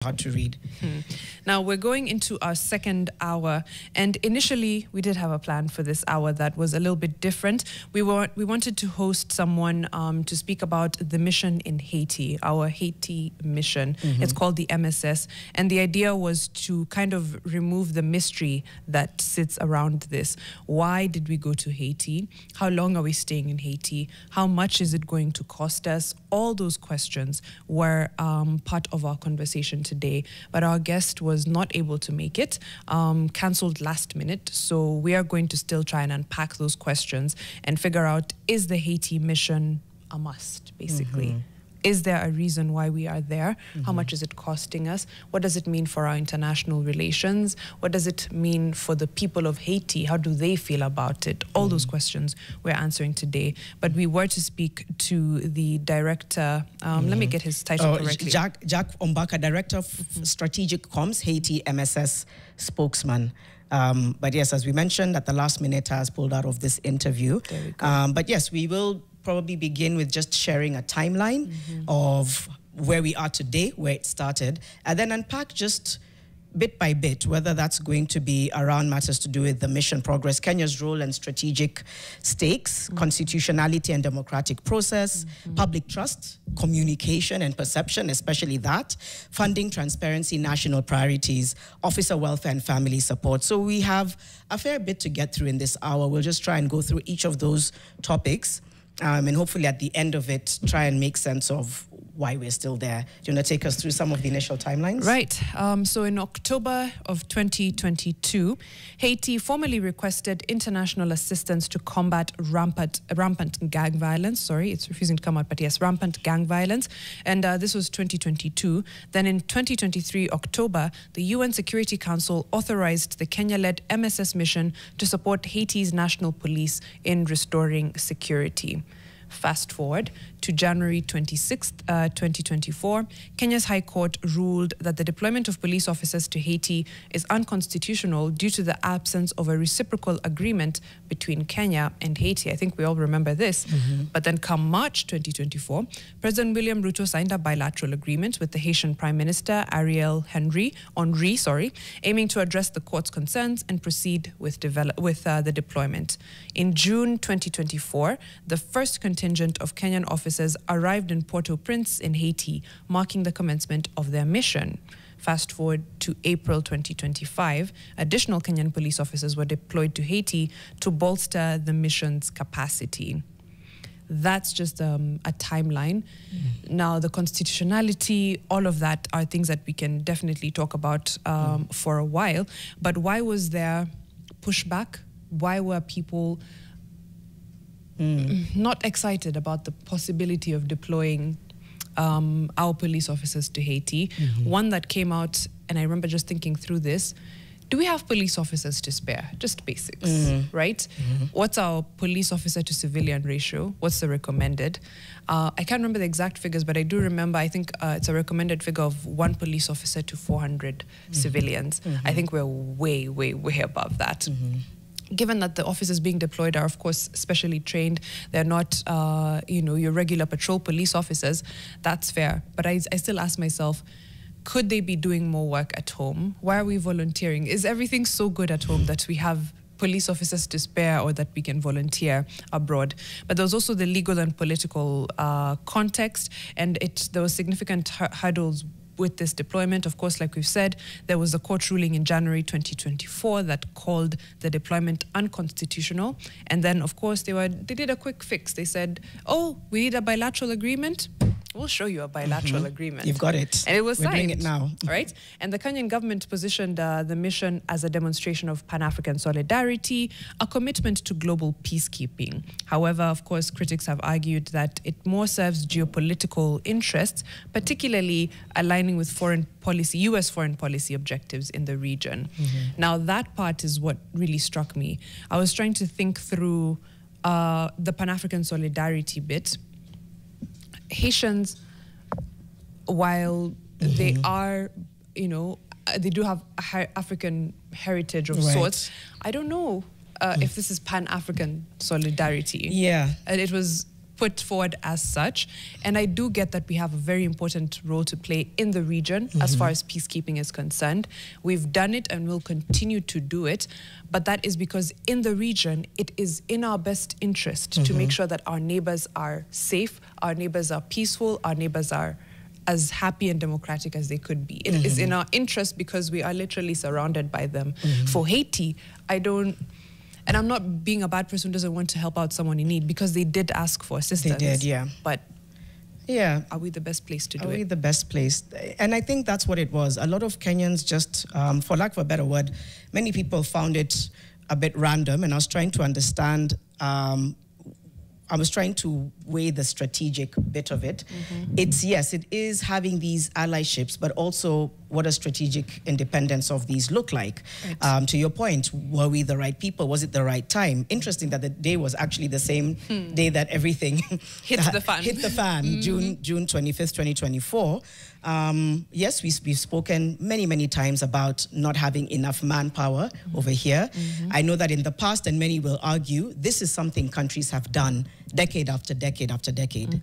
hard to read. Now we're going into our second hour, and initially we did have a plan for this hour that was a little bit different. We wanted to host someone to speak about the mission in Haiti, our Haiti mission. It's called the MSS, and the idea was to kind of remove the mystery that sits around this. Why did we go to Haiti? How long are we staying in Haiti? How much is it going to cost us? All those questions were part of our conversation today, but our guest was not able to make it, cancelled last minute. So we are going to still try and unpack those questions and figure out, is the Haiti mission a must, basically? Is there a reason why we are there? How much is it costing us? What does it mean for our international relations? What does it mean for the people of Haiti? How do they feel about it? All those questions we're answering today. But we were to speak to the director. Let me get his title correctly. Jack Ombaka, Director of Strategic Comms, Haiti MSS spokesman. But yes, as we mentioned, at the last minute has pulled out of this interview. There we go. But yes, we will probably begin with just sharing a timeline of where we are today, where it started, and then unpack just bit by bit, whether that's going to be around matters to do with the mission progress, Kenya's role and strategic stakes, constitutionality and democratic process, public trust, communication and perception, especially that, funding, transparency, national priorities, officer welfare and family support. So we have a fair bit to get through in this hour. We'll just try and go through each of those topics. And hopefully at the end of it, try and make sense of why we're still there. Do you want to take us through some of the initial timelines? Right. So in October of 2022, Haiti formally requested international assistance to combat rampant gang violence. Sorry, it's refusing to come out, but yes, rampant gang violence. And this was 2022. Then in 2023, October, the UN Security Council authorized the Kenya-led MSS mission to support Haiti's national police in restoring security. Fast forward to January 26th, 2024, Kenya's High Court ruled that the deployment of police officers to Haiti is unconstitutional due to the absence of a reciprocal agreement between Kenya and Haiti. I think we all remember this. But then come March 2024, President William Ruto signed a bilateral agreement with the Haitian Prime Minister Ariel Henry, aiming to address the court's concerns and proceed with the deployment. In June 2024, the first contingent of Kenyan officers arrived in Port-au-Prince in Haiti, marking the commencement of their mission. Fast forward to April 2025, additional Kenyan police officers were deployed to Haiti to bolster the mission's capacity. That's just a timeline. Now, the constitutionality, all of that are things that we can definitely talk about for a while. But why was there pushback? Why were people not excited about the possibility of deploying our police officers to Haiti? One that came out, and I remember just thinking through this, do we have police officers to spare? Just basics, right? What's our police officer to civilian ratio? What's the recommended? I can't remember the exact figures, but I do remember, I think it's a recommended figure of 1 police officer to 400 civilians. I think we're way, way, way above that. Given that the officers being deployed are, of course, specially trained, they're not, your regular patrol police officers, that's fair. But I still ask myself, could they be doing more work at home? Why are we volunteering? Is everything so good at home that we have police officers to spare or that we can volunteer abroad? But there was also the legal and political context, and there was significant hurdles with this deployment. Of course, like we've said, there was a court ruling in January 2024 that called the deployment unconstitutional. And then, of course, they did a quick fix. They said, oh, we need a bilateral agreement. We'll show you a bilateral agreement. You've got it. And it was signed. We're doing it now. Right? And the Kenyan government positioned the mission as a demonstration of Pan-African solidarity, a commitment to global peacekeeping. However, of course, critics have argued that it more serves geopolitical interests, particularly aligning with U.S. foreign policy objectives in the region. Now, that part is what really struck me. I was trying to think through the Pan-African solidarity bit. Haitians, while they are, they do have African heritage of sorts, I don't know if this is Pan-African solidarity. Yeah. And it was put forward as such. And I do get that we have a very important role to play in the region as far as peacekeeping is concerned. We've done it and will continue to do it. But that is because in the region, it is in our best interest to make sure that our neighbors are safe, our neighbors are peaceful, our neighbors are as happy and democratic as they could be. It is in our interest because we are literally surrounded by them. For Haiti, and I'm not being a bad person who doesn't want to help out someone in need, because they did ask for assistance. They did, yeah. But yeah, are we the best place to do it? Are we the best place? And I think that's what it was. A lot of Kenyans just, for lack of a better word, many people found it a bit random, and I was trying to understand, I was trying to weigh the strategic bit of it. It's, yes, it is having these allyships, but also what does strategic independence of these look like? Right. To your point, were we the right people? Was it the right time? Interesting that the day was actually the same day that everything hit the fan. Hit the fan, June 25th, 2024. Yes, we've spoken many times about not having enough manpower over here. I know that in the past, and many will argue, this is something countries have done decade after decade after decade,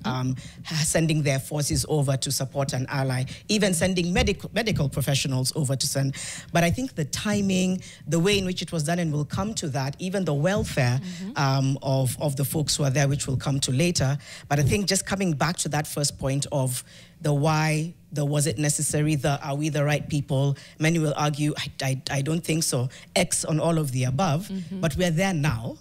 sending their forces over to support an ally, even sending medical professionals over to send. But I think the timing, the way in which it was done, and we'll come to that, even the welfare of the folks who are there, which we'll come to later. But I think just coming back to that first point of the why, the was it necessary, the are we the right people? Many will argue, I don't think so. X on all of the above, but we're there now.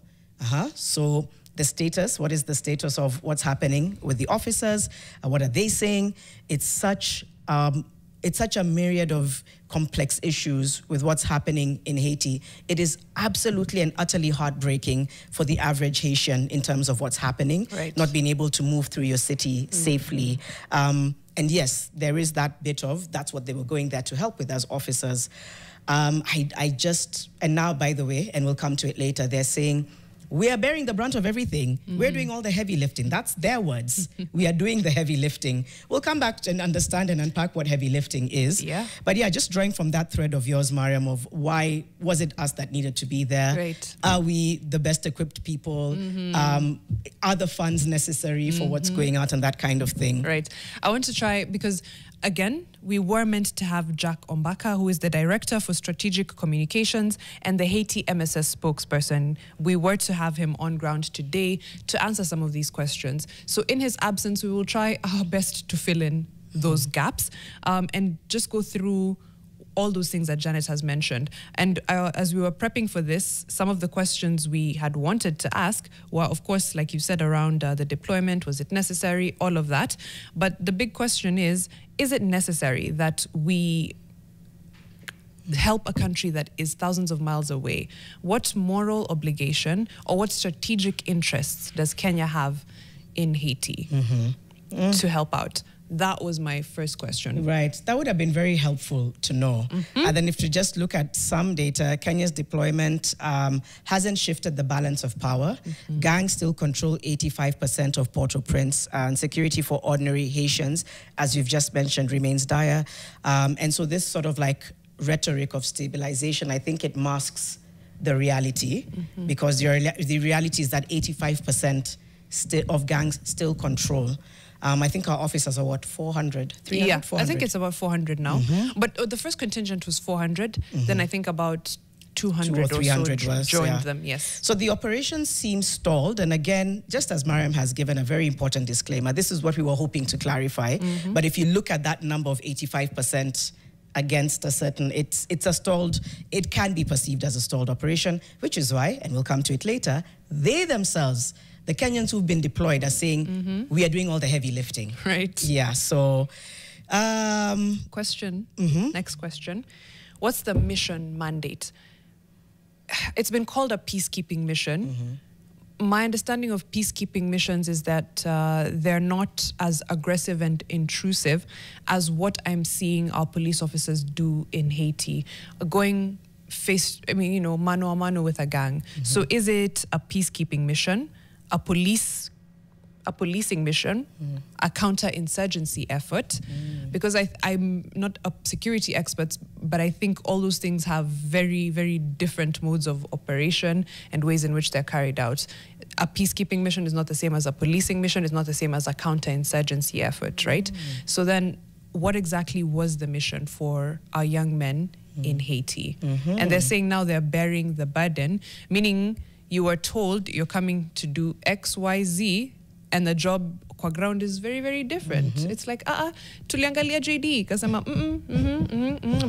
So the status, what is the status of what's happening with the officers? What are they saying? It's such a myriad of complex issues with what's happening in Haiti. It is absolutely and utterly heartbreaking for the average Haitian in terms of what's happening, not being able to move through your city safely. And yes, there is that bit of, that's what they were going there to help with as officers. I just, and now, by the way, and we'll come to it later, they're saying, we are bearing the brunt of everything. We're doing all the heavy lifting. That's their words. We are doing the heavy lifting. We'll come back and understand and unpack what heavy lifting is. Yeah. But yeah, just drawing from that thread of yours, Mariam, of why was it us that needed to be there? Great. Are we the best equipped people? Are the funds necessary for what's going out and that kind of thing? Right. I want to try, because again, we were meant to have Jack Ombaka, who is the Director for Strategic Communications and the Haiti MSS spokesperson. We were to have him on ground today to answer some of these questions. So in his absence, we will try our best to fill in those gaps and just go through all those things that Janet has mentioned. And as we were prepping for this, some of the questions we had wanted to ask were, of course, like you said, around the deployment, was it necessary, all of that. But the big question is it necessary that we help a country that is thousands of miles away? What moral obligation or what strategic interests does Kenya have in Haiti to help out? That was my first question. Right. That would have been very helpful to know. And then if you just look at some data, Kenya's deployment hasn't shifted the balance of power. Gangs still control 85% of Port-au-Prince, and security for ordinary Haitians, as you've just mentioned, remains dire. And so this sort of like rhetoric of stabilization, I think it masks the reality, because the reality is that 85% of gangs still control. I think our officers are, what, 400? 300, yeah, 400? I think it's about 400 now. But the first contingent was 400. Then I think about 200 or 300 so joined them, yes. So the operation seems stalled. And again, just as Mariam has given a very important disclaimer, this is what we were hoping to clarify. But if you look at that number of 85% against a certain, it's a stalled, it can be perceived as a stalled operation, which is why, and we'll come to it later, they themselves, the Kenyans who've been deployed, are saying, we are doing all the heavy lifting. Right. Yeah, so... question, next question. What's the mission mandate? It's been called a peacekeeping mission. My understanding of peacekeeping missions is that they're not as aggressive and intrusive as what I'm seeing our police officers do in Haiti, going mano a mano with a gang. So is it a peacekeeping mission, a policing mission, a counter-insurgency effort? Because I'm not a security expert, but I think all those things have very, very different modes of operation and ways in which they're carried out. a peacekeeping mission is not the same as a policing mission, is not the same as a counterinsurgency effort, right? So then what exactly was the mission for our young men in Haiti? And they're saying now they're bearing the burden, meaning you were told you're coming to do X, Y, Z, and the job kwa ground is very, very different. It's like, tuliangalia JD, kasema,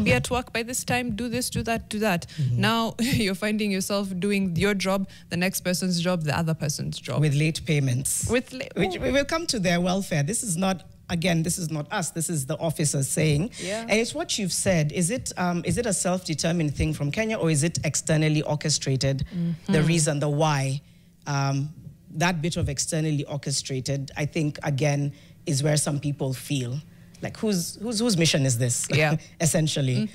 be at work by this time, do this, do that, do that. Now you're finding yourself doing your job, the next person's job, the other person's job. With late payments. Which we will come to their welfare. This is not, again, this is not us. This is the officers saying. And it's what you've said. Is it a self-determined thing from Kenya, or is it externally orchestrated? The reason, the why. That bit of externally orchestrated, I think, again, is where some people feel like, whose mission is this? Essentially.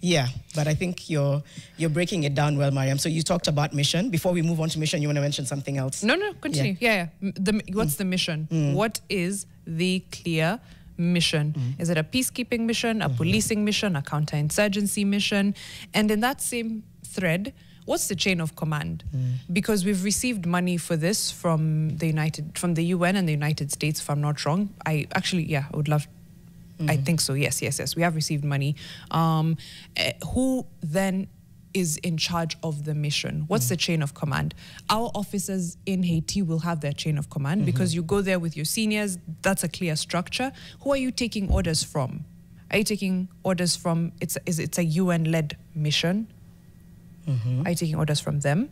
Yeah, but I think you're breaking it down well, Mariam. So you talked about mission. Before we move on to mission, you want to mention something else? No, continue. What's the mission? What is the clear mission? Is it a peacekeeping mission, a policing mission, a counterinsurgency mission? And in that same thread, what's the chain of command? Because we've received money for this from the UN and the United States, if I'm not wrong. I would love, I think so, yes. We have received money. Who then is in charge of the mission? What's the chain of command? Our officers in Haiti will have their chain of command because you go there with your seniors, that's a clear structure. Who are you taking orders from? Are you taking orders from, it's a UN-led mission? Are you taking orders from them?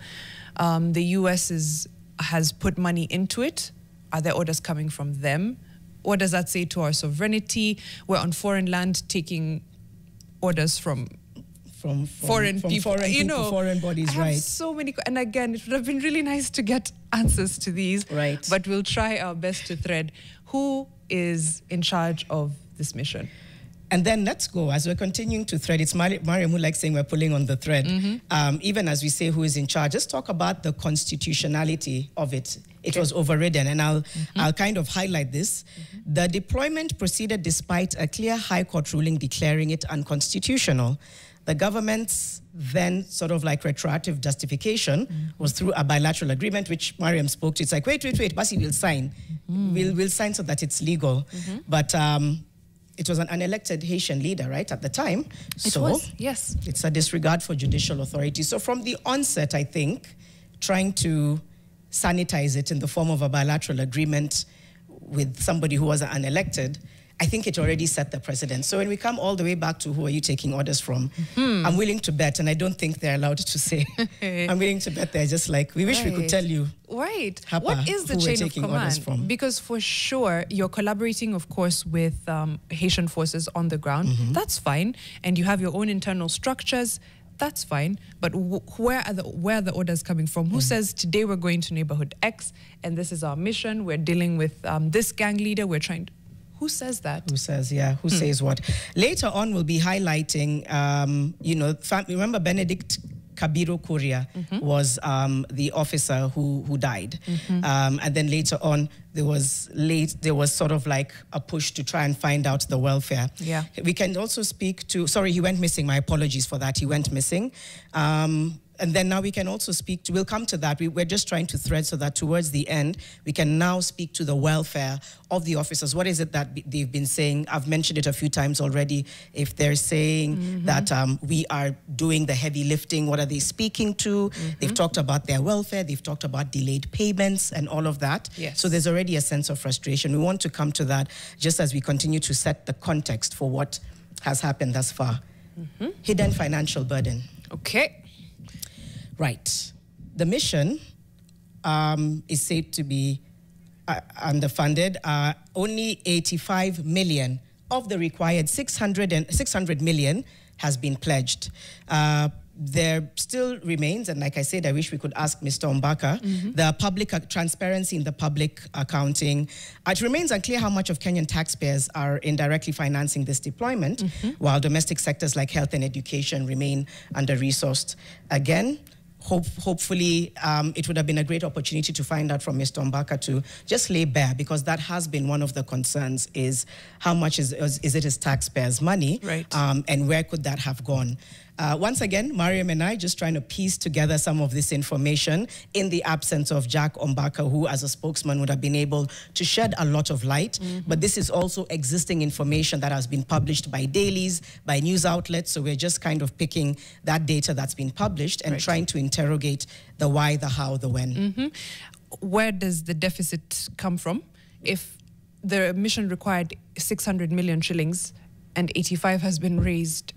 The US has put money into it. Are there orders coming from them? What does that say to our sovereignty? We're on foreign land taking orders from foreign people, foreign bodies, I have so many, and again, it would have been really nice to get answers to these, but we'll try our best to thread who is in charge of this mission. And then let's go, as we're continuing to thread, it's Mariam who likes saying we're pulling on the thread. Even as we say who is in charge, let's talk about the constitutionality of it. It was overridden, and I'll kind of highlight this. The deployment proceeded despite a clear High Court ruling declaring it unconstitutional. The government's then sort of like retroactive justification was through a bilateral agreement, which Mariam spoke to. It's like, wait, Basi will sign. We'll sign so that it's legal. But it was an unelected Haitian leader, right, at the time. It was, yes. It's a disregard for judicial authority. So from the onset, I think, trying to sanitize it in the form of a bilateral agreement with somebody who was unelected, I think it already set the precedent. So when we come all the way back to who are you taking orders from, I'm willing to bet, and I don't think they're allowed to say, I'm willing to bet they're just like, we wish we could tell you. Hapa, what is the chain of command? Because for sure, you're collaborating, of course, with Haitian forces on the ground. That's fine. And you have your own internal structures. That's fine. But where are the orders coming from? Who says, today we're going to neighborhood X, and this is our mission. We're dealing with this gang leader. We're trying to... Who says that? Who says, who says what? Later on, we'll be highlighting, remember Benedict Kabiro Kuria was the officer who died. And then later on, there was sort of like a push to try and find out the welfare. We can also speak to, sorry, he went missing. My apologies for that. He went missing. And then now we can also speak to, we'll come to that. We're just trying to thread so that towards the end, we can now speak to the welfare of the officers. What is it that they've been saying? I've mentioned it a few times already. If they're saying that we are doing the heavy lifting, what are they speaking to? They've talked about their welfare. They've talked about delayed payments and all of that. So there's already a sense of frustration. We want to come to that just as we continue to set the context for what has happened thus far. Hidden financial burden. Right. The mission is said to be underfunded. Only 85 million of the required 600 million has been pledged. There still remains, and like I said, I wish we could ask Mr. Ombaka, the public transparency in the public accounting. It remains unclear how much of Kenyan taxpayers are indirectly financing this deployment, while domestic sectors like health and education remain under-resourced. Again, hopefully, it would have been a great opportunity to find out from Mr. Ombaka to just lay bare, because that has been one of the concerns, is how much is it his taxpayers' money, and where could that have gone? Once again, Mariam and I just trying to piece together some of this information in the absence of Jack Ombaka, who as a spokesman would have been able to shed a lot of light. But this is also existing information that has been published by dailies, by news outlets. So we're just kind of picking that data that's been published and trying to interrogate the why, the how, the when. Where does the deficit come from? If the mission required 600 million shillings and 85 has been raised,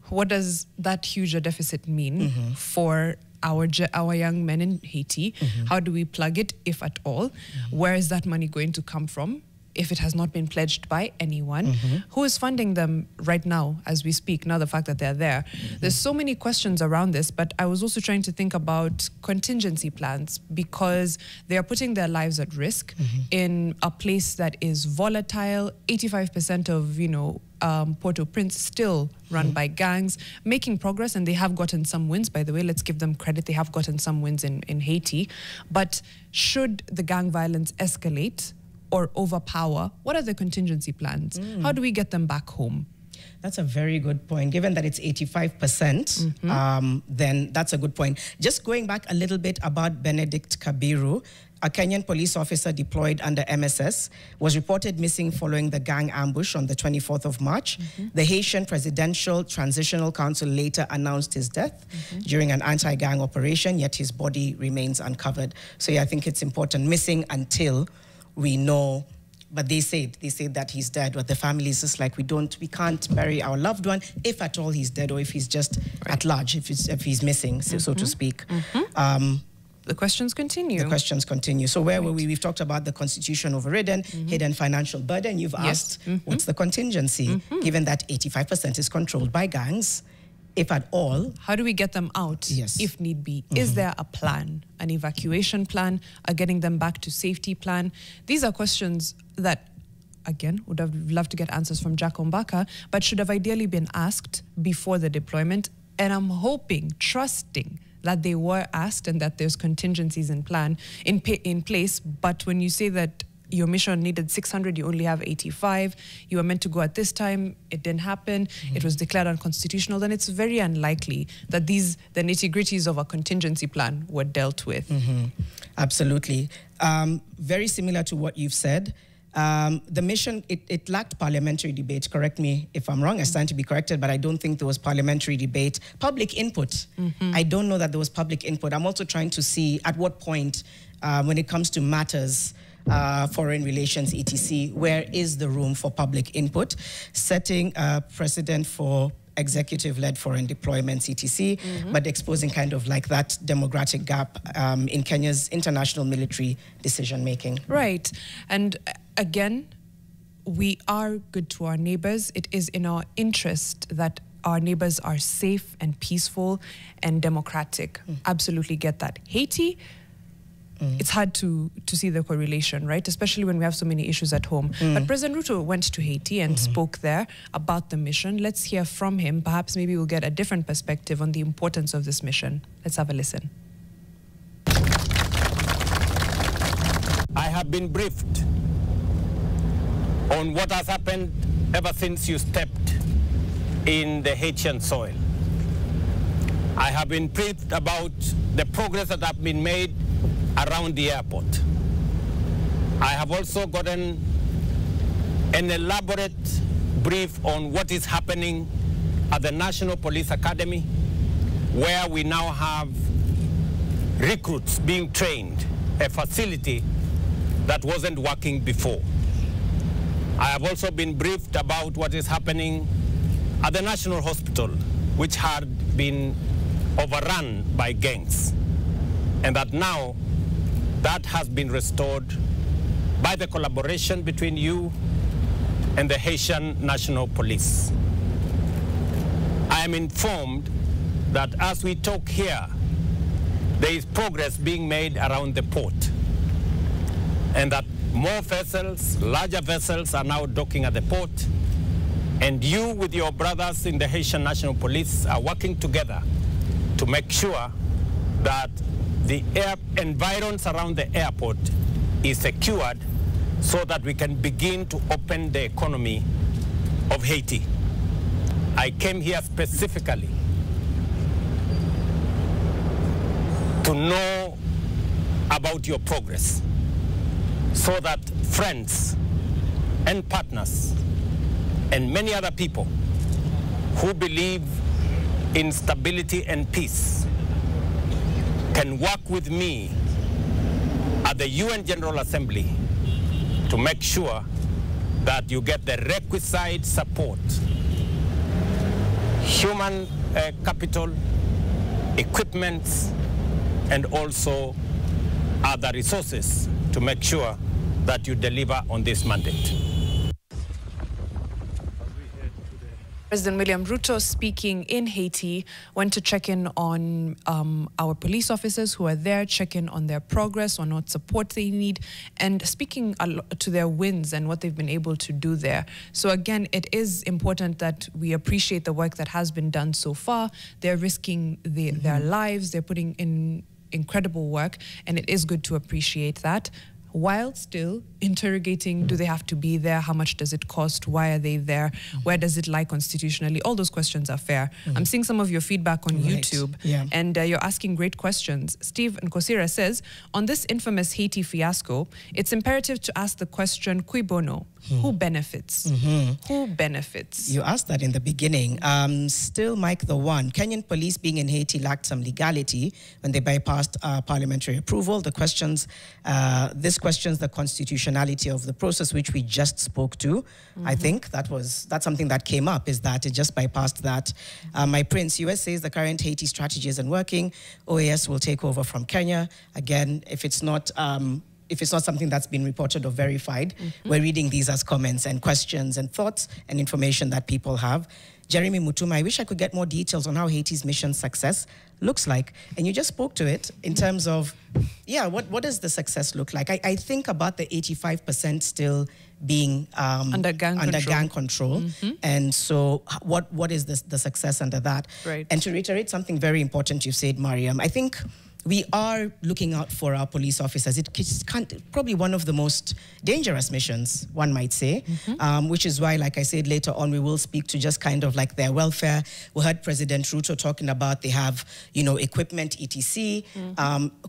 what does that huge deficit mean for our young men in Haiti? How do we plug it, if at all? Where is that money going to come from if it has not been pledged by anyone? Who is funding them right now as we speak, now the fact that they're there? There's so many questions around this, but I was also trying to think about contingency plans, because they are putting their lives at risk in a place that is volatile. 85% of, Port-au-Prince still run by gangs, making progress, and they have gotten some wins, by the way. Let's give them credit. They have gotten some wins in Haiti. But should the gang violence escalate or overpower, what are the contingency plans? How do we get them back home? That's a very good point. Given that it's 85%, then that's a good point. Just going back a little bit about Benedict Kabiru, a Kenyan police officer deployed under MSS, was reported missing following the gang ambush on the 24th of March. The Haitian Presidential Transitional Council later announced his death during an anti-gang operation, yet his body remains uncovered. So yeah, I think it's important. Missing until we know, but they say that he's dead, but the family is just like, we can't bury our loved one, if at all he's dead, or if he's just at large, if he's missing, so to speak. The questions continue. The questions continue. So where were we? We've talked about the constitution overridden, hidden financial burden. You've asked, what's the contingency, given that 85% is controlled by gangs, if at all? How do we get them out, if need be? Is there a plan, an evacuation plan, a getting them back to safety plan? These are questions that, again, would have loved to get answers from Jack Ombaka, but should have ideally been asked before the deployment. And I'm hoping, trusting, that they were asked and that there's contingencies in place. But when you say that your mission needed 600, you only have 85, you were meant to go at this time, it didn't happen, it was declared unconstitutional, then it's very unlikely that the nitty-gritties of a contingency plan were dealt with. Absolutely. Very similar to what you've said. The mission, it lacked parliamentary debate. Correct me if I'm wrong. I stand to be corrected, but I don't think there was parliamentary debate. Public input. I don't know that there was public input. I'm also trying to see at what point, when it comes to matters, foreign relations, etc., where is the room for public input? Setting a precedent for executive-led foreign deployments, etc., but exposing kind of like that democratic gap in Kenya's international military decision-making. Right. And again, we are good to our neighbors. It is in our interest that our neighbors are safe and peaceful and democratic. Absolutely get that. Haiti, it's hard to see the correlation, right? Especially when we have so many issues at home. But President Ruto went to Haiti and spoke there about the mission. Let's hear from him. Perhaps maybe we'll get a different perspective on the importance of this mission. Let's have a listen. I have been briefed on what has happened ever since you stepped in the Haitian soil. I have been briefed about the progress that has been made around the airport. I have also gotten an elaborate brief on what is happening at the National Police Academy, where we now have recruits being trained, a facility that wasn't working before. I have also been briefed about what is happening at the National Hospital, which had been overrun by gangs, and that now that has been restored by the collaboration between you and the Haitian National Police. I am informed that as we talk here, there is progress being made around the port, and that more vessels, larger vessels, are now docking at the port, and you with your brothers in the Haitian National Police are working together to make sure that the environs around the airport is secured so that we can begin to open the economy of Haiti. I came here specifically to know about your progress so that friends and partners and many other people who believe in stability and peace can work with me at the UN General Assembly to make sure that you get the requisite support, human capital, equipment, and also other resources to make sure that you deliver on this mandate. President William Ruto, speaking in Haiti, went to check in on our police officers who are there, check in on their progress, on what support they need, and speaking to their wins and what they've been able to do there. So again, it is important that we appreciate the work that has been done so far. They're risking their lives, they're putting in incredible work, and it is good to appreciate that, while still interrogating, do they have to be there? How much does it cost? Why are they there? Where does it lie constitutionally? All those questions are fair. I'm seeing some of your feedback on YouTube, and you're asking great questions. Steve Nkosira says, on this infamous Haiti fiasco, it's imperative to ask the question, cui bono? Who benefits? Who benefits? You asked that in the beginning. Still, Mike the One. Kenyan police being in Haiti lacked some legality when they bypassed parliamentary approval. This questions the constitutionality of the process, which we just spoke to. I think that's something that came up, is that it just bypassed that. My Prince, US says the current Haiti strategy isn't working. OAS will take over from Kenya. Again, if it's not something that's been reported or verified, we're reading these as comments and questions and thoughts and information that people have. Jeremy Mutuma, I wish I could get more details on how Haiti's mission success looks like. And you just spoke to it in terms of, what does the success look like? I think about the 85% still being under gang control. And so what is the success under that? Right. And to reiterate something very important you said, Mariam, I think we are looking out for our police officers. It's probably one of the most dangerous missions, one might say, which is why, like I said, later on, we will speak to just kind of like their welfare. We heard President Ruto talking about they have, equipment, etc.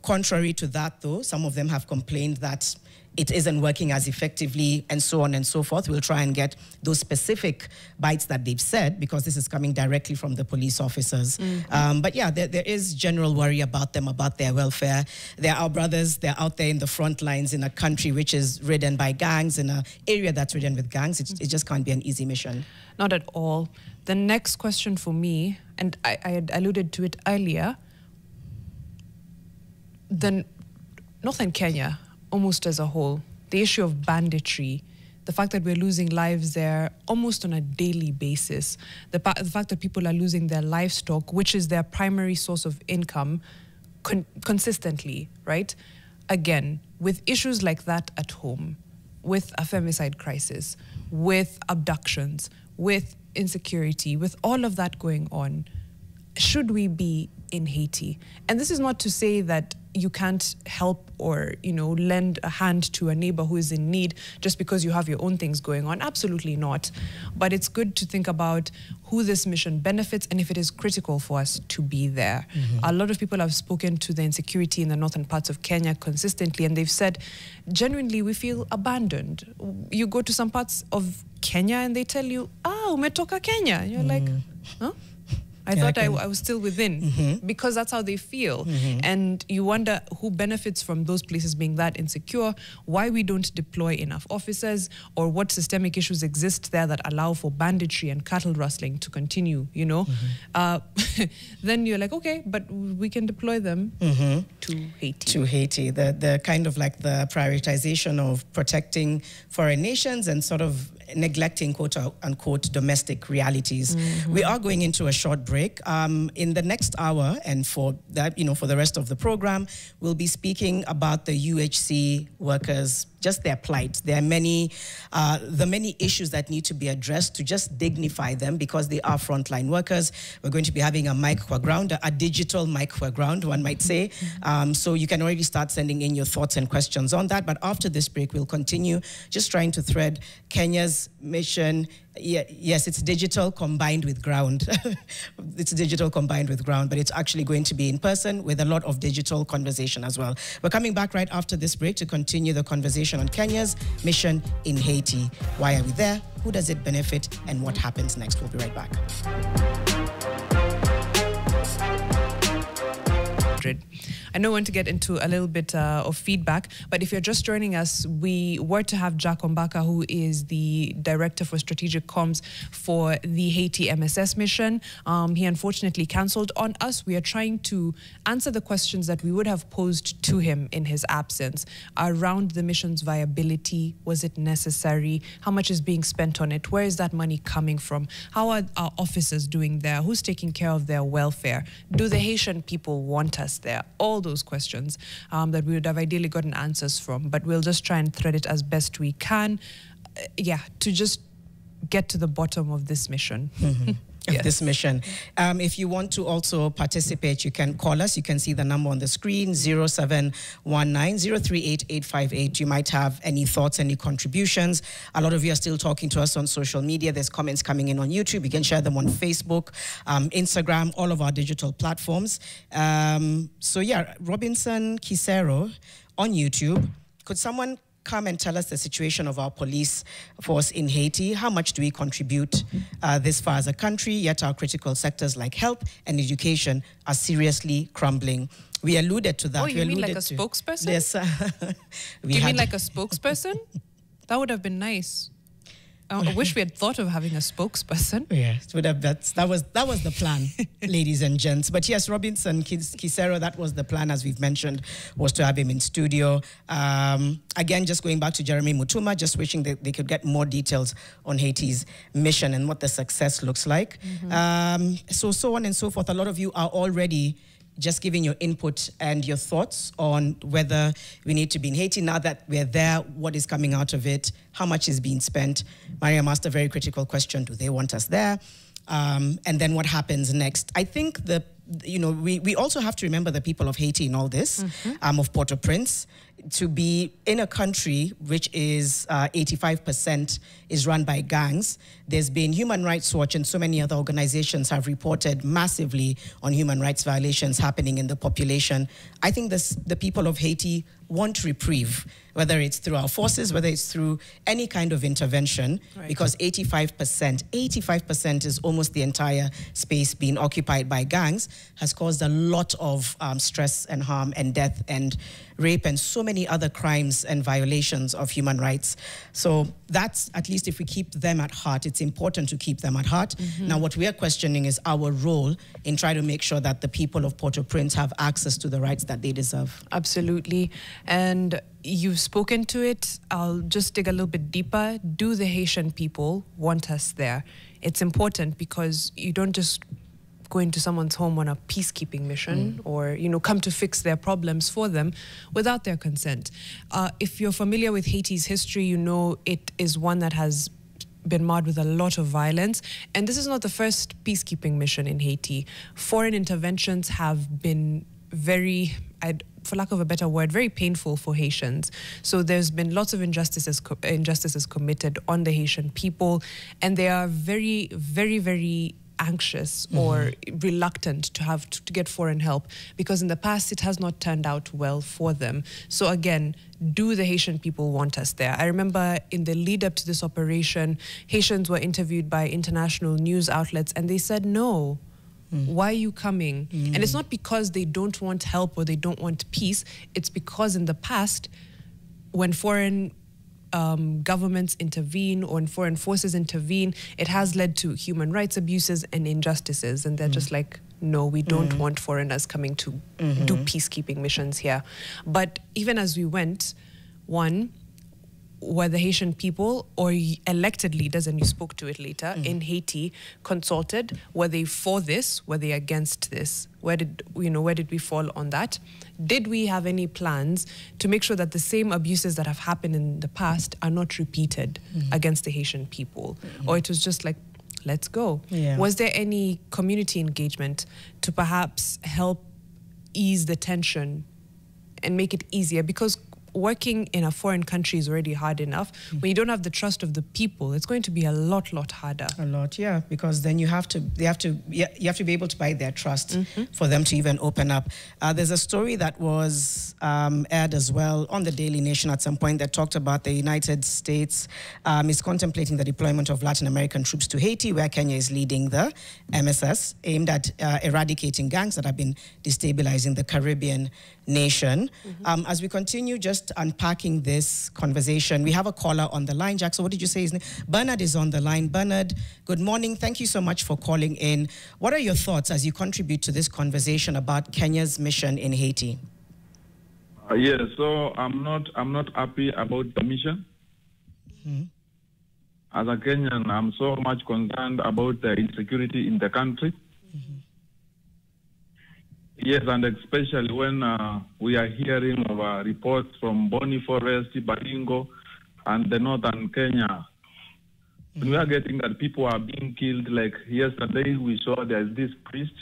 Contrary to that, though, some of them have complained that it isn't working as effectively, and so on and so forth. We'll try and get those specific bites that they've said, because this is coming directly from the police officers. But yeah, there is general worry about them, about their welfare. They're our brothers. They're out there in the front lines in a country which is ridden by gangs, in an area that's ridden with gangs. It just can't be an easy mission. Not at all. The next question for me, and I had alluded to it earlier, the northern Kenya, almost as a whole, the issue of banditry, the fact that we're losing lives there almost on a daily basis, the fact that people are losing their livestock, which is their primary source of income, consistently, right? Again, with issues like that at home, with a femicide crisis, with abductions, with insecurity, with all of that going on, should we be in Haiti? And this is not to say that you can't help or, lend a hand to a neighbor who is in need just because you have your own things going on. Absolutely not. But it's good to think about who this mission benefits and if it is critical for us to be there. A lot of people have spoken to the insecurity in the northern parts of Kenya consistently, and they've said, genuinely, we feel abandoned. You go to some parts of Kenya and they tell you, umetoka Kenya. And you're like, huh? I thought I was still within, because that's how they feel. And you wonder who benefits from those places being that insecure, why we don't deploy enough officers, or what systemic issues exist there that allow for banditry and cattle rustling to continue, Then you're like, okay, but we can deploy them to Haiti. To Haiti, the kind of like the prioritization of protecting foreign nations and sort of neglecting quote unquote domestic realities. We are going into a short break. In the next hour, and for that, for the rest of the program, we'll be speaking about the UHC workers, just their plight. There are many issues that need to be addressed to just dignify them, because they are frontline workers. We're going to be having a mic for ground, a digital mic for ground, one might say. So you can already start sending in your thoughts and questions on that. But after this break, we'll continue just trying to thread Kenya's mission Yeah, yes, it's digital combined with ground. It's digital combined with ground, but it's actually going to be in person with a lot of digital conversation as well. We're coming back right after this break to continue the conversation on Kenya's mission in Haiti. Why are we there? Who does it benefit? And what happens next? We'll be right back. I know I want to get into a little bit of feedback, but if you're just joining us, we were to have Jack Ombaka, who is the Director for Strategic Comms for the Haiti MSS mission. He unfortunately cancelled on us. We are trying to answer the questions that we would have posed to him in his absence around the mission's viability. Was it necessary? How much is being spent on it? Where is that money coming from? How are our officers doing there? Who's taking care of their welfare? Do the Haitian people want us there? All those questions that we would have ideally gotten answers from, but we'll just try and thread it as best we can, to just get to the bottom of this mission. Of this mission. If you want to also participate, you can call us. You can see the number on the screen, 0719-038-858. You might have any thoughts, any contributions. A lot of you are still talking to us on social media. There's comments coming in on YouTube. You can share them on Facebook, Instagram, all of our digital platforms. So yeah, Robinson Kisero on YouTube. Could someone come and tell us the situation of our police force in Haiti? How much do we contribute this far as a country, yet our critical sectors like health and education are seriously crumbling? We alluded to that. Oh, you mean like a spokesperson? Yes. Do you mean like a spokesperson? That would have been nice. I wish we had thought of having a spokesperson. Yeah, it would have, that was the plan, ladies and gents. But yes, Robinson Kisero, that was the plan, as we've mentioned, was to have him in studio. Again, just going back to Jeremy Mutuma, just wishing that they could get more details on Haiti's mission and what the success looks like. So on and so forth. A lot of you are already just giving your input and your thoughts on whether we need to be in Haiti now that we're there, what is coming out of it, how much is being spent. Mariam asked a very critical question, do they want us there? And then what happens next? I think we also have to remember the people of Haiti in all this, of Port-au-Prince, to be in a country which is 85% is run by gangs. There's been Human Rights Watch and so many other organizations have reported massively on human rights violations happening in the population. I think the people of Haiti want reprieve, whether it's through our forces, whether it's through any kind of intervention, because 85% is almost the entire space being occupied by gangs, has caused a lot of stress and harm and death and rape and so many other crimes and violations of human rights. So that's, at least if we keep them at heart, it's important to keep them at heart. Now, what we are questioning is our role in trying to make sure that the people of Port-au-Prince have access to the rights that they deserve. Absolutely. And you've spoken to it. I'll just dig a little bit deeper. Do the Haitian people want us there? It's important because you don't just go into someone's home on a peacekeeping mission or, come to fix their problems for them without their consent. If you're familiar with Haiti's history, you know it is one that has been marred with a lot of violence. And this is not the first peacekeeping mission in Haiti. Foreign interventions have been very, for lack of a better word, very painful for Haitians. So there's been lots of injustices committed on the Haitian people, and they are very, very, very anxious or reluctant to get foreign help because in the past it has not turned out well for them. So again, do the Haitian people want us there? I remember in the lead up to this operation, Haitians were interviewed by international news outlets and they said no. Why are you coming? And it's not because they don't want help or they don't want peace. It's because in the past, when foreign governments intervene or when foreign forces intervene, it has led to human rights abuses and injustices. And they're just like, no, we don't want foreigners coming to do peacekeeping missions here. But even as we went, were the Haitian people or elected leaders, and you spoke to it later, in Haiti consulted? Were they for this? Were they against this? Where did we fall on that? Did we have any plans to make sure that the same abuses that have happened in the past are not repeated against the Haitian people? Or it was just like, let's go. Yeah. Was there any community engagement to perhaps help ease the tension and make it easier? Because working in a foreign country is already hard enough. When you don't have the trust of the people, it's going to be a lot harder. A lot, yeah, because then you have to be able to buy their trust for them to even open up. There's a story that was aired as well on the Daily Nation at some point that talked about the United States is contemplating the deployment of Latin American troops to Haiti, where Kenya is leading the MSS, aimed at eradicating gangs that have been destabilizing the Caribbean nation. As we continue just unpacking this conversation, we have a caller on the line. Jack, so what did you say his name? Bernard is on the line. Bernard, good morning. Thank you so much for calling in. What are your thoughts as you contribute to this conversation about Kenya's mission in Haiti? Yes, so I'm not happy about the mission. As a Kenyan, I'm so much concerned about the insecurity in the country. Yes, and especially when we are hearing of reports from Boni Forest, Baringo, and the northern Kenya. When we are getting that people are being killed, like yesterday we saw there's this priest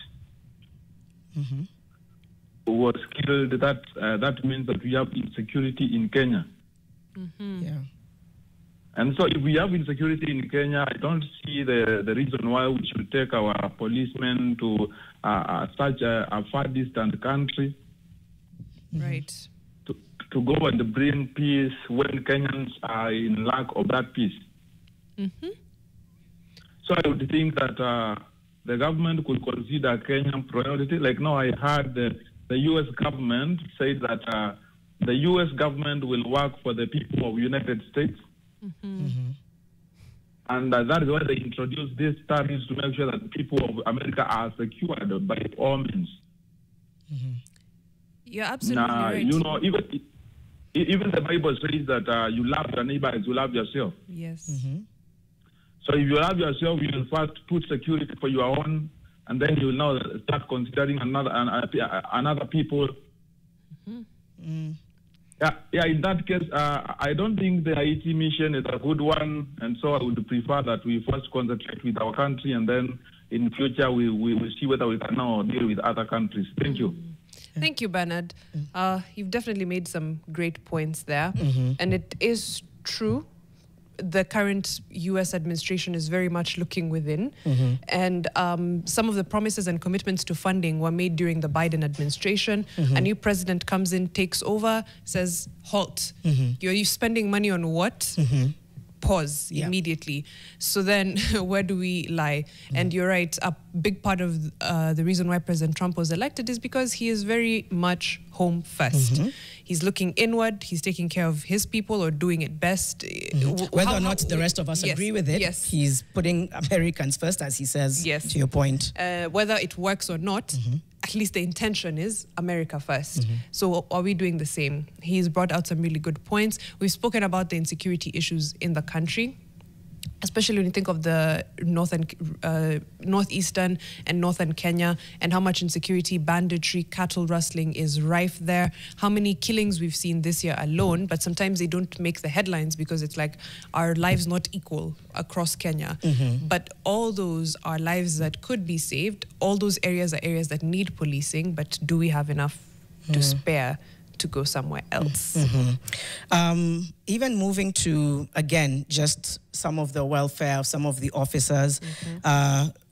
who was killed. That means that we have insecurity in Kenya. Yeah. And so if we have insecurity in Kenya, I don't see the reason why we should take our policemen to such a far distant country. Right. To go and bring peace when Kenyans are in lack of that peace. So I would think that the government could consider Kenyan priority. Like now I heard the U.S. government say that the U.S. government will work for the people of the United States. And that is why they introduced these tariffs to make sure that the people of America are secured by all means. You're absolutely right. You know, even the Bible says that you love your neighbor as you love yourself. Yes. So if you love yourself, you will first put security for your own, and then you will now start considering another people. Yeah. In that case, I don't think the Haiti mission is a good one, and so I would prefer that we first concentrate with our country, and then in future we will see whether we can now deal with other countries. Thank you. Thank you, Bernard. You've definitely made some great points there, and it is true. The current U.S. administration is very much looking within, and some of the promises and commitments to funding were made during the Biden administration. A new president comes in, takes over, says, halt. You're spending money on what? Pause immediately. So then where do we lie? And you're right, a big part of the reason why President Trump was elected is because he is very much home first. He's looking inward, he's taking care of his people or doing it best. Whether or not the rest of us agree with it, he's putting Americans first, as he says, to your point. Whether it works or not, at least the intention is America first. So are we doing the same? He's brought out some really good points. We've spoken about the insecurity issues in the country, especially when you think of the northeastern and northern Kenya, and how much insecurity, banditry, cattle rustling is rife there. How many killings we've seen this year alone, but sometimes they don't make the headlines because it's like our lives not equal across Kenya. But all those are lives that could be saved. All those areas are areas that need policing, but do we have enough to spare to go somewhere else? Even moving to, again, just some of the welfare of some of the officers.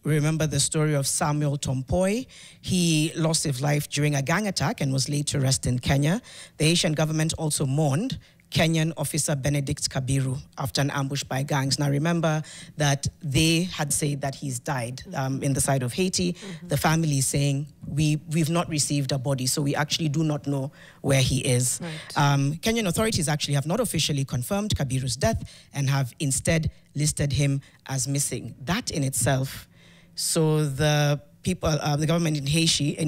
Remember the story of Samuel Tompoi. He lost his life during a gang attack and was laid to rest in Kenya. The Haitian government also mourned Kenyan officer Benedict Kabiru after an ambush by gangs. Now remember that they had said that he's died in the side of Haiti. The family is saying, we've not received a body, so we actually do not know where he is. Kenyan authorities actually have not officially confirmed Kabiru's death and have instead listed him as missing. That in itself, so the people, the government in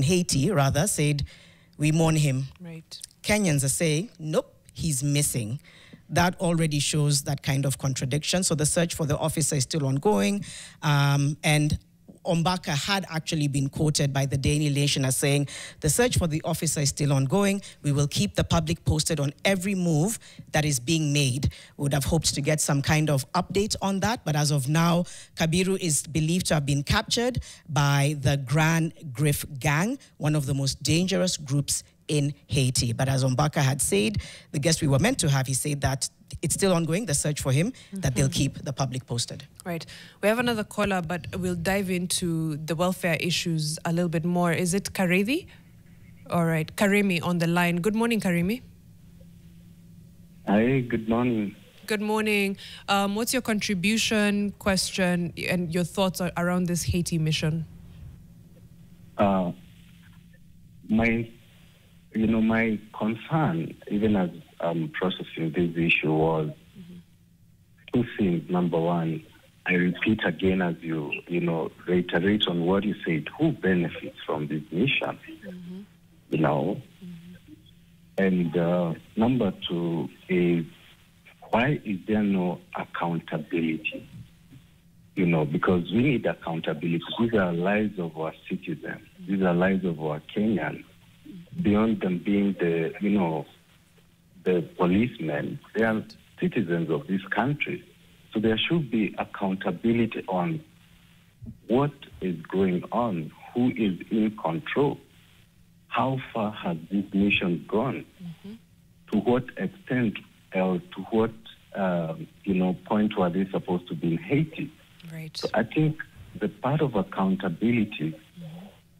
Haiti rather, said, we mourn him. Kenyans are saying, nope, he's missing. That already shows that kind of contradiction. So the search for the officer is still ongoing. And Ombaka had actually been quoted by the Daily Nation as saying, the search for the officer is still ongoing. We will keep the public posted on every move that is being made. We would have hoped to get some kind of update on that. But as of now, Kabiru is believed to have been captured by the Grand Griff Gang, one of the most dangerous groups in Haiti. But as Ombaka had said, the guest we were meant to have, he said that it's still ongoing, the search for him, that they'll keep the public posted. Right. We have another caller, but we'll dive into the welfare issues a little bit more. Is it Karevi? All right. Karemi on the line. Good morning, Karemi. Hi, good morning. Good morning. What's your contribution, question, and your thoughts around this Haiti mission? My concern, even as I'm processing this issue, was two things. Number one, I repeat again, as you reiterate on what you said, who benefits from this mission? And number two is, why is there no accountability? Because we need accountability. These are lives of our citizens. These are lives of our Kenyans. Beyond them being the policemen, they are citizens of this country. So there should be accountability on what is going on, who is in control, how far has this mission gone, to what extent, or to what point were they supposed to be in Haiti. Right. So I think the part of accountability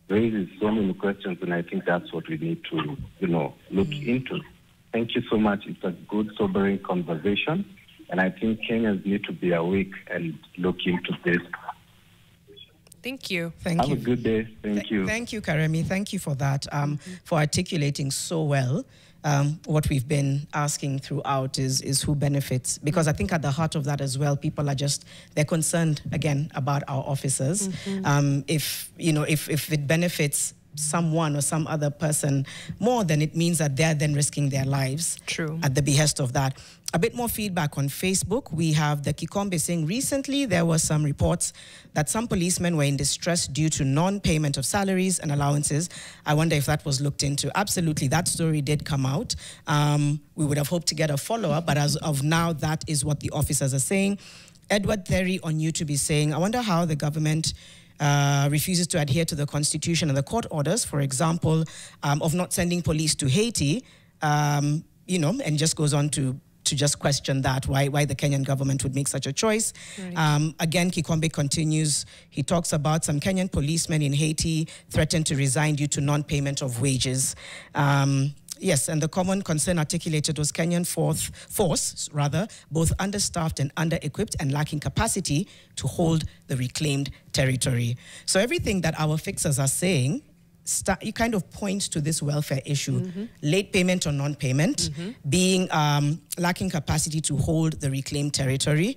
raises so many questions, and I think that's what we need to, look into. Thank you so much. It's a good, sobering conversation, and I think Kenyans need to be awake and look into this. Thank you. Thank you. Have a good day. Thank you. Thank you, Karemi. Thank you for that, for articulating so well. What we've been asking throughout is who benefits, because I think at the heart of that as well, people are they're concerned again about our officers. If it benefits someone or some other person more, then it means that they're then risking their lives. True. At the behest of that. A bit more feedback on Facebook. We have the Kikombe saying, recently there were some reports that some policemen were in distress due to non-payment of salaries and allowances. I wonder if that was looked into. Absolutely, that story did come out. We would have hoped to get a follow-up, but as of now, that is what the officers are saying. Edward Terry on YouTube is saying, I wonder how the government refuses to adhere to the Constitution and the court orders, for example, of not sending police to Haiti, and just goes on to just question that, why the Kenyan government would make such a choice. Right. Again, Kikombe continues. He talks about some Kenyan policemen in Haiti threatened to resign due to non-payment of wages. Yes, and the common concern articulated was Kenyan force, both understaffed and under-equipped and lacking capacity to hold the reclaimed territory. So everything that our fixers are saying, you kind of point to this welfare issue, late payment or non-payment, being lacking capacity to hold the reclaimed territory.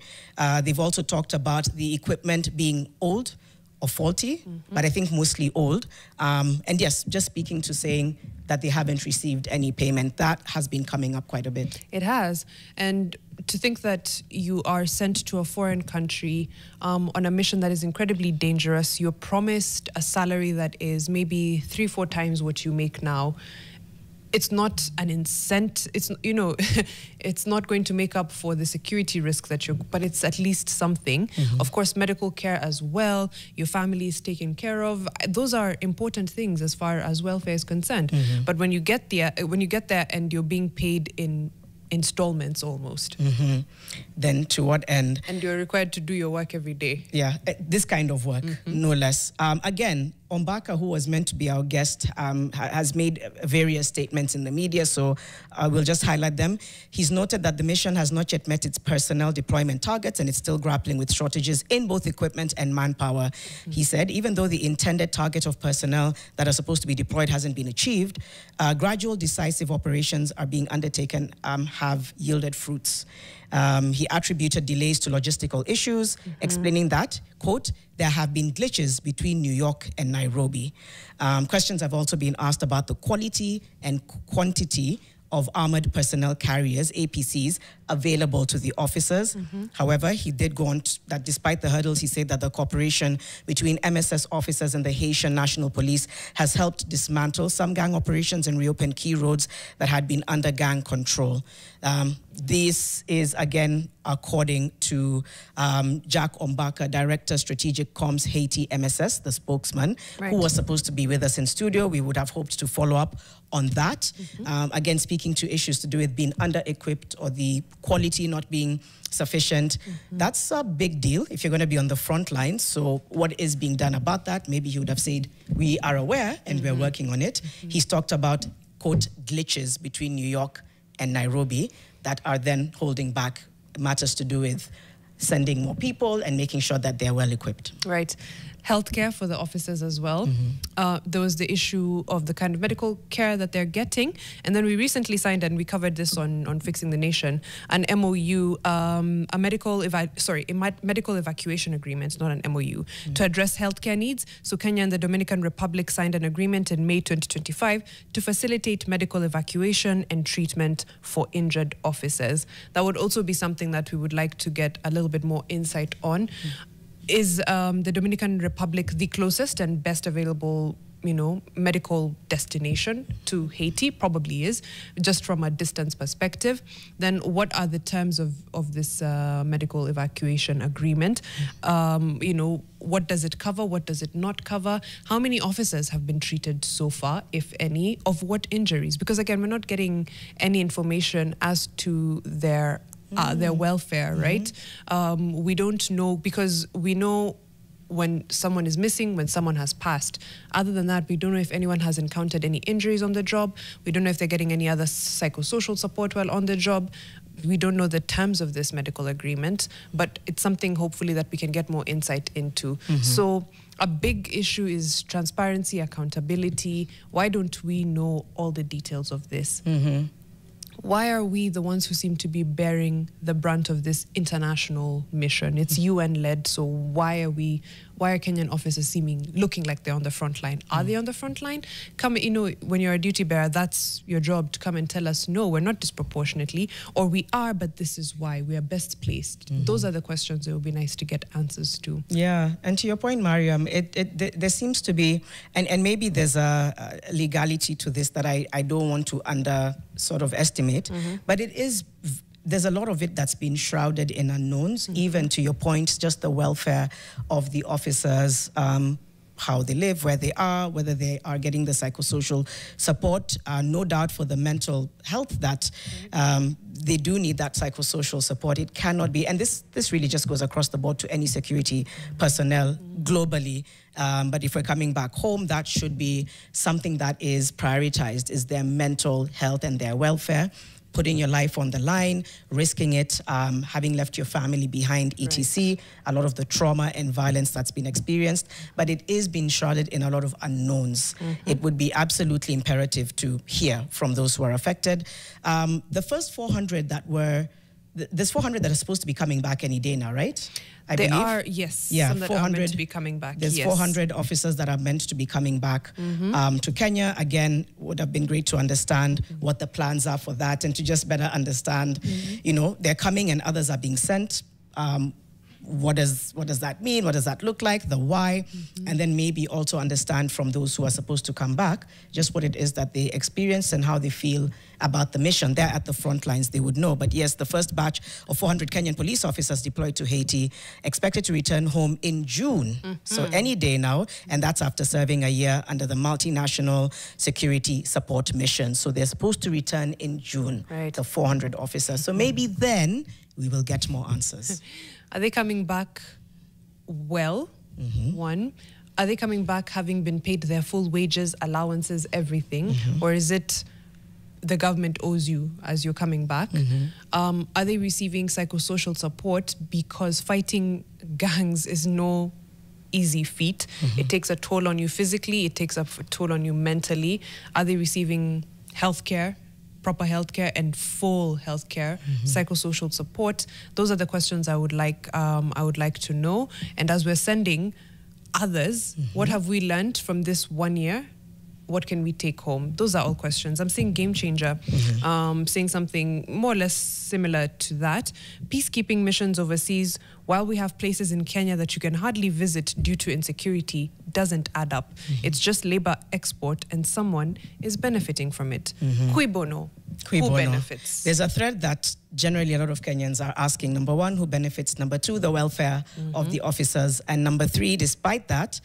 They've also talked about the equipment being old or faulty, but I think mostly old. And yes, just speaking to saying that they haven't received any payment. That has been coming up quite a bit. It has. And to think that you are sent to a foreign country on a mission that is incredibly dangerous, you're promised a salary that is maybe 3-4 times what you make now. It's not an incentive. It's, it's not going to make up for the security risk but it's at least something. Of course, medical care as well. Your family is taken care of. Those are important things as far as welfare is concerned. But when you get there, and you're being paid in installments almost. Then to what end? And you're required to do your work every day. Yeah, this kind of work, no less. Again, Ombaka, who was meant to be our guest, has made various statements in the media, so we'll just highlight them. He's noted that the mission has not yet met its personnel deployment targets and it's still grappling with shortages in both equipment and manpower. He said, even though the intended target of personnel that are supposed to be deployed hasn't been achieved, gradual decisive operations are being undertaken, have yielded fruits. He attributed delays to logistical issues, explaining that, quote, there have been glitches between New York and Nairobi. Questions have also been asked about the quality and quantity of armored personnel carriers, APCs, available to the officers. However, he did go on that despite the hurdles, he said that the cooperation between MSS officers and the Haitian National Police has helped dismantle some gang operations and reopen key roads that had been under gang control. This is, again, according to Jack Ombaka, Director Strategic Comms Haiti MSS, the spokesman, who was supposed to be with us in studio. We would have hoped to follow up on that. Again, speaking to issues to do with being under-equipped or the quality not being sufficient. That's a big deal if you're going to be on the front line. So what is being done about that? Maybe he would have said, we are aware and we're working on it. He's talked about, quote, glitches between New York and Nairobi that are then holding back matters to do with sending more people and making sure that they're well equipped. Right. Healthcare for the officers as well. There was the issue of the kind of medical care that they're getting. And then we recently signed, and we covered this on Fixing the Nation, an MOU, a medical evacuation agreement, not an MOU, to address healthcare needs. So Kenya and the Dominican Republic signed an agreement in May 2025 to facilitate medical evacuation and treatment for injured officers. That would also be something that we would like to get a little bit more insight on. Is the Dominican Republic the closest and best available, medical destination to Haiti? Probably is, just from a distance perspective. Then what are the terms of this medical evacuation agreement? What does it cover? What does it not cover? How many officers have been treated so far, if any? Of what injuries? Because again, we're not getting any information as to their welfare, right? We don't know, because we know when someone is missing, when someone has passed. Other than that, we don't know if anyone has encountered any injuries on the job. We don't know if they're getting any other psychosocial support while on the job. We don't know the terms of this medical agreement, but it's something hopefully that we can get more insight into. So a big issue is transparency, accountability. Why don't we know all the details of this? Why are we the ones who seem to be bearing the brunt of this international mission? It's UN-led, so why are Kenyan officers looking like they're on the front line? Are they on the front line? Come, when you're a duty bearer, that's your job, to come and tell us, no, we're not disproportionately, or we are, but this is why we are best placed. Those are the questions it would be nice to get answers to. Yeah, and to your point, Mariam, there seems to be, and maybe there's a legality to this that I don't want to estimate, but there's a lot of it that's been shrouded in unknowns, even to your point, just the welfare of the officers, how they live, where they are, whether they are getting the psychosocial support. No doubt for the mental health that they do need that psychosocial support. It cannot be, and this really just goes across the board to any security personnel globally. But if we're coming back home, that should be something that is prioritized, is their mental health and their welfare. Putting your life on the line, risking it, having left your family behind, etc. A lot of the trauma and violence that's been experienced, but it is being shrouded in a lot of unknowns. It would be absolutely imperative to hear from those who are affected. The first 400 there's 400 that are supposed to be coming back any day now, right? I believe. Are, yes. Yeah, some that 400, are meant to be coming back. There's 400 officers that are meant to be coming back to Kenya. Again, would have been great to understand what the plans are for that and to just better understand, they're coming and others are being sent. What does that mean? What does that look like? The why? And then maybe also understand from those who are supposed to come back just what it is that they experience and how they feel about the mission. They're at the front lines, they would know. But yes, the first batch of 400 Kenyan police officers deployed to Haiti expected to return home in June. So any day now, and that's after serving a year under the multinational security support mission. So they're supposed to return in June, the 400 officers. So maybe then we will get more answers. Are they coming back well? One. Are they coming back having been paid their full wages, allowances, everything? Or is it the government owes you as you're coming back? Are they receiving psychosocial support? Because fighting gangs is no easy feat. It takes a toll on you physically. It takes a toll on you mentally. Are they receiving healthcare? Proper healthcare and full healthcare, psychosocial support? Those are the questions I would like to know. And as we're sending others, what have we learned from this 1 year? what can we take home? Those are all questions. I'm saying game changer, saying something more or less similar to that. Peacekeeping missions overseas, while we have places in Kenya that you can hardly visit due to insecurity, doesn't add up. It's just labor export and someone is benefiting from it. Cui bono? Who benefits? There's a thread that generally a lot of Kenyans are asking. Number one, who benefits? Number two, the welfare of the officers. And number three, despite that,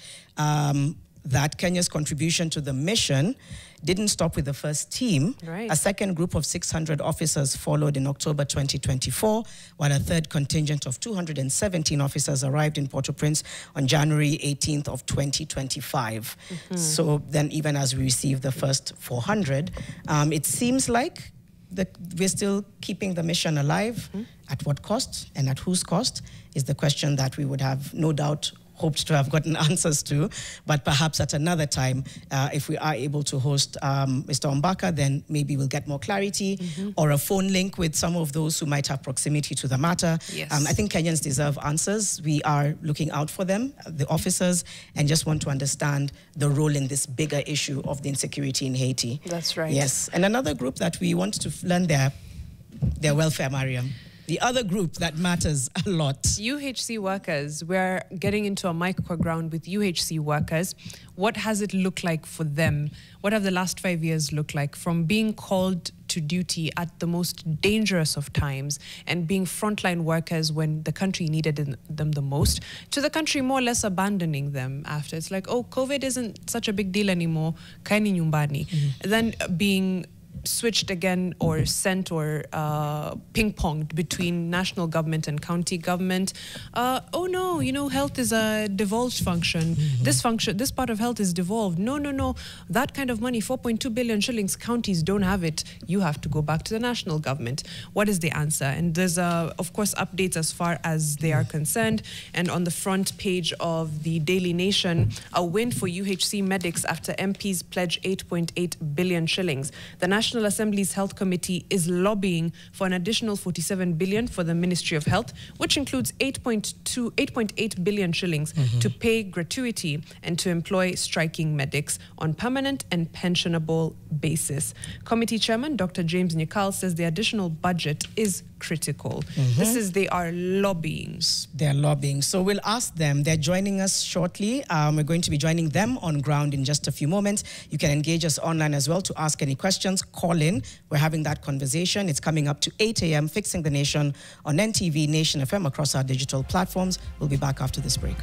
that Kenya's contribution to the mission didn't stop with the first team. Right. A second group of 600 officers followed in October 2024, while a third contingent of 217 officers arrived in Port-au-Prince on January 18th of 2025. So then even as we received the first 400, it seems like we're still keeping the mission alive. At what cost and at whose cost is the question that we would have no doubt hoped to have gotten answers to, but perhaps at another time, if we are able to host Mr. Ombaka, then maybe we'll get more clarity or a phone link with some of those who might have proximity to the matter. Yes. I think Kenyans deserve answers. We are looking out for them, the officers, and just want to understand the role in this bigger issue of the insecurity in Haiti. That's right. Yes, and another group that we want to learn their welfare, Mariam. The other group that matters a lot. UHC workers, we're getting into a micro ground with UHC workers. What has it looked like for them? What have the last 5 years looked like from being called to duty at the most dangerous of times and being frontline workers when the country needed them the most, to the country more or less abandoning them after? It's like, oh, COVID isn't such a big deal anymore, kaini nyumbani. Then being switched again or sent or ping-ponged between national government and county government. Oh no, you know, health is a devolved function. This part of health is devolved. No. That kind of money, 4.2 billion shillings, counties don't have it. You have to go back to the national government. What is the answer? And there's, of course, updates as far as they are concerned. And on the front page of the Daily Nation, a win for UHC medics after MPs pledge 8.8 billion shillings. The National Assembly's Health Committee is lobbying for an additional 47 billion for the Ministry of Health, which includes 8.8 billion shillings to pay gratuity and to employ striking medics on permanent and pensionable basis. Committee Chairman Dr. James Nyikal says the additional budget is critical. They are lobbying. They're lobbying. So we'll ask them. They're joining us shortly. We're going to be joining them on ground in just a few moments. You can engage us online as well to ask any questions. Call in. We're having that conversation. It's coming up to 8 a.m. Fixing the Nation on NTV, Nation FM, across our digital platforms. We'll be back after this break.